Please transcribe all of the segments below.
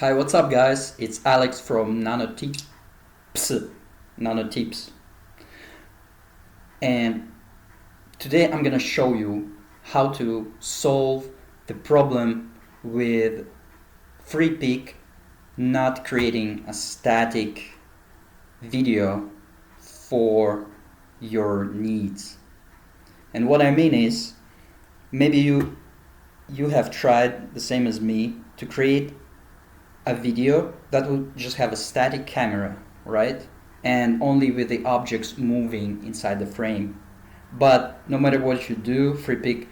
Hi, what's up guys? It's Alex from Nano Tips. Nano Tips. And today I'm gonna show you how to solve the problem with Freepik not creating a static video for your needs. And what I mean is, maybe you have tried the same as me to create a video that would just have a static camera, right? And only with the objects moving inside the frame. But no matter what you do, Freepik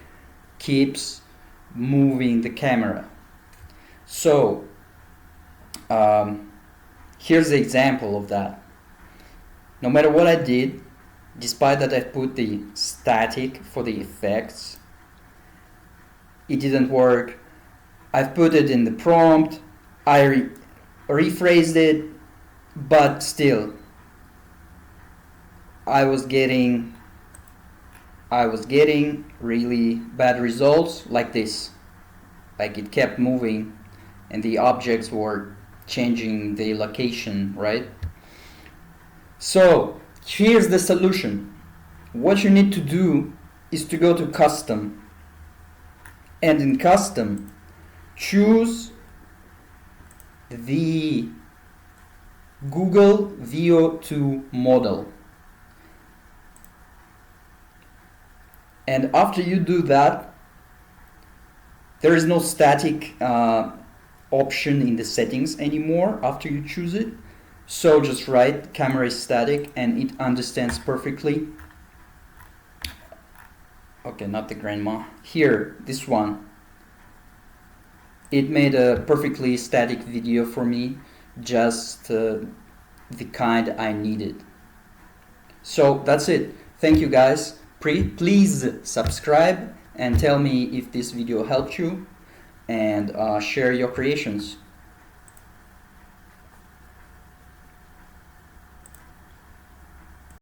keeps moving the camera. So here's the example of that. No matter what I did, despite that I put the static for the effects, it didn't work. I've put it in the prompt, I rephrased it, but still I was getting really bad results like this. Like it kept moving and the objects were changing the location, right? So here's the solution. What you need to do is to go to custom, and in custom choose the Google Veo 2 model. And after you do that, there is no static option in the settings anymore after you choose it. So just write camera is static and it understands perfectly. Okay, not the grandma. Here, this one. It made a perfectly static video for me, just the kind I needed. So that's it. Thank you guys. Please subscribe and tell me if this video helped you, and share your creations.